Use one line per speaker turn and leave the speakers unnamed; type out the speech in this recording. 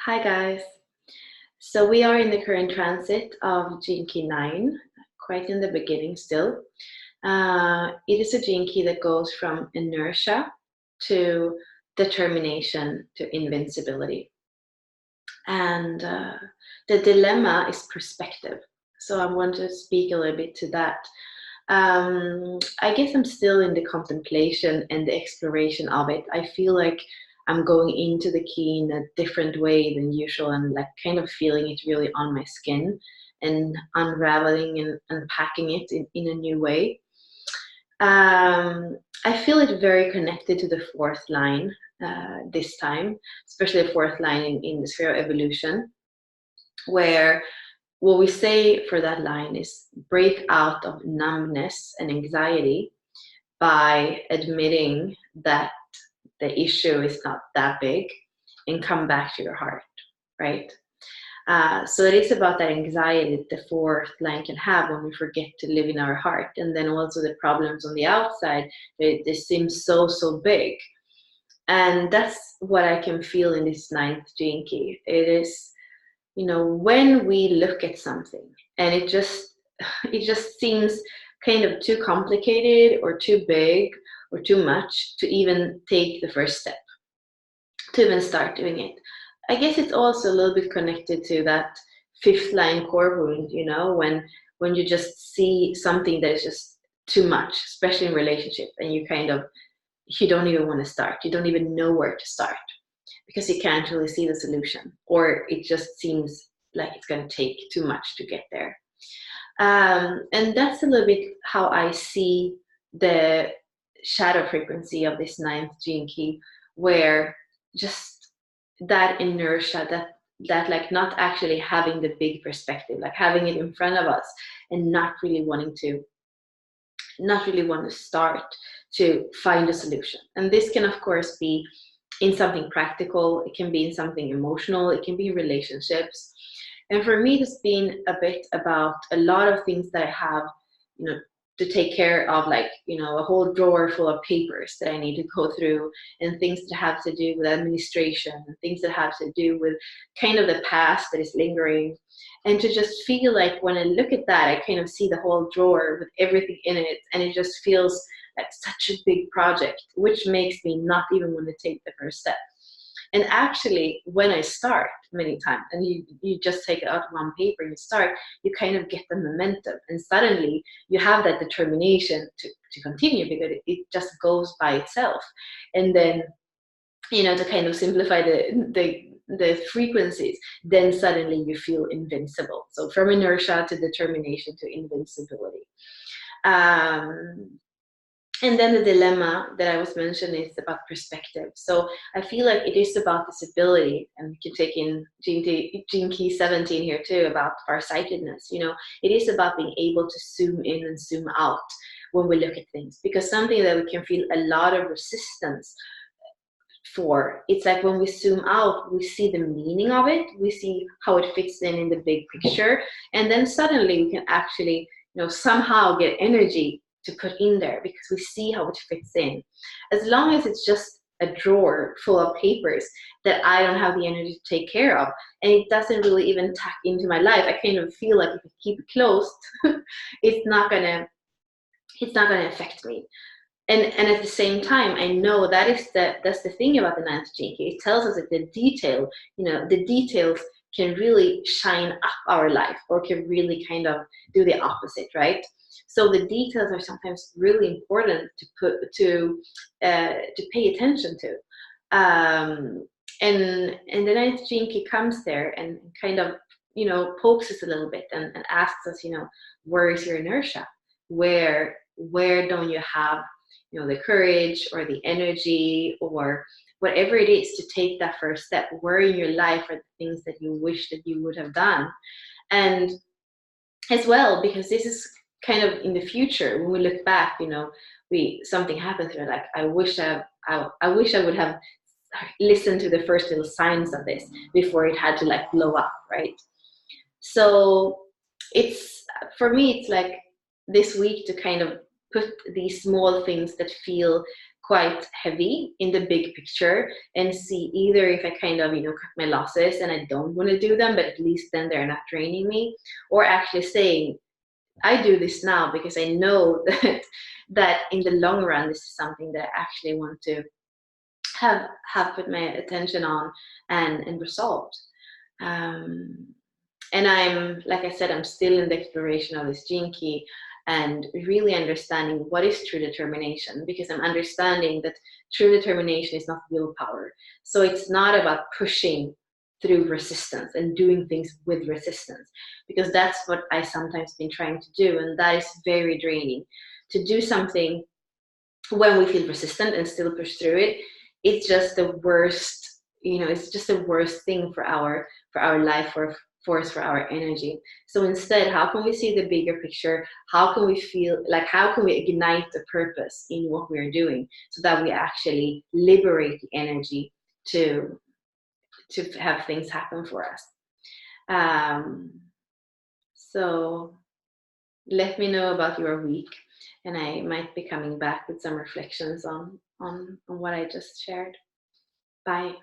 Hi guys. So we are in the current transit of gene key 9, quite in the beginning still. It is a gene key that goes from inertia to determination to invincibility. And the dilemma is perspective. So I want to speak a little bit to that. I guess I'm still in the contemplation and the exploration of it. I feel like I'm going into the key in a different way than usual and like kind of feeling it really on my skin and unraveling and unpacking it in a new way. I feel it very connected to the fourth line this time, especially the fourth line in the sphere of evolution, where what we say for that line is break out of numbness and anxiety by admitting that the issue is not that big and come back to your heart, right? So it is about that anxiety that the fourth line can have when we forget to live in our heart. And then also the problems on the outside, they seem so big. And that's what I can feel in this ninth gene key. It is, when we look at something and it just seems kind of too complicated or too big or too much to even take the first step, to even start doing it. I guess it's also a little bit connected to that fifth line core wound, when you just see something that is just too much, especially in relationship, and you don't even want to start. You don't even know where to start because you can't really see the solution, or it just seems like it's going to take too much to get there. And that's a little bit how I see the shadow frequency of this ninth gene key, where just that inertia, that like not actually having the big perspective, like having it in front of us and not really want to start to find a solution. And this can of course be in something practical, it can be in something emotional, it can be in relationships. And for me, it's been a bit about a lot of things that I have, to take care of, like, a whole drawer full of papers that I need to go through, and things that have to do with administration, and things that have to do with kind of the past that is lingering. And to just feel like when I look at that, I kind of see the whole drawer with everything in it, and it just feels like such a big project, which makes me not even want to take the first step. And actually, when I start many times, and you just take it out one paper and you start, you kind of get the momentum, and suddenly you have that determination to continue, because it just goes by itself. And then, to kind of simplify the frequencies, then suddenly you feel invincible. So from inertia to determination to invincibility. And then the dilemma that I was mentioning is about perspective. So I feel like it is about this ability, and we can take in gene key 17 here too, about farsightedness. It is about being able to zoom in and zoom out when we look at things, because something that we can feel a lot of resistance for, it's like when we zoom out, we see the meaning of it, we see how it fits in the big picture, and then suddenly we can actually, somehow get energy to put in there because we see how it fits in. As long as it's just a drawer full of papers that I don't have the energy to take care of, and it doesn't really even tuck into my life, I kind of feel like if I keep it closed, it's not gonna affect me. And at the same time, I know that's the thing about the ninth gene key. It tells us that the details can really shine up our life, or can really kind of do the opposite, right? So the details are sometimes really important to pay attention to. And the ninth gene key comes there and kind of, pokes us a little bit and asks us, where is your inertia? Where don't you have, the courage or the energy or whatever it is to take that first step? Where in your life are the things that you wish that you would have done? And as well, because this is kind of in the future, when we look back, something happens, we're like, I wish I would have listened to the first little signs of this before it had to like blow up, right? So for me, it's like this week to kind of put these small things that feel quite heavy in the big picture, and see either if I kind of, cut my losses and I don't want to do them, but at least then they're not draining me, or actually saying, I do this now because I know that in the long run, this is something that I actually want to have put my attention on and resolved. Um, and I'm, like I said, I'm still in the exploration of this gene key and really understanding what is true determination, because I'm understanding that true determination is not willpower. So it's not about pushing through resistance and doing things with resistance, because that's what I sometimes been trying to do, and that is very draining. To do something when we feel resistant and still push through it, it's just the worst, it's just the worst thing for our life force, for our energy. So instead, how can we see the bigger picture? How can we feel like, how can we ignite the purpose in what we're doing, so that we actually liberate the energy to have things happen for us. So let me know about your week, and I might be coming back with some reflections on what I just shared. Bye.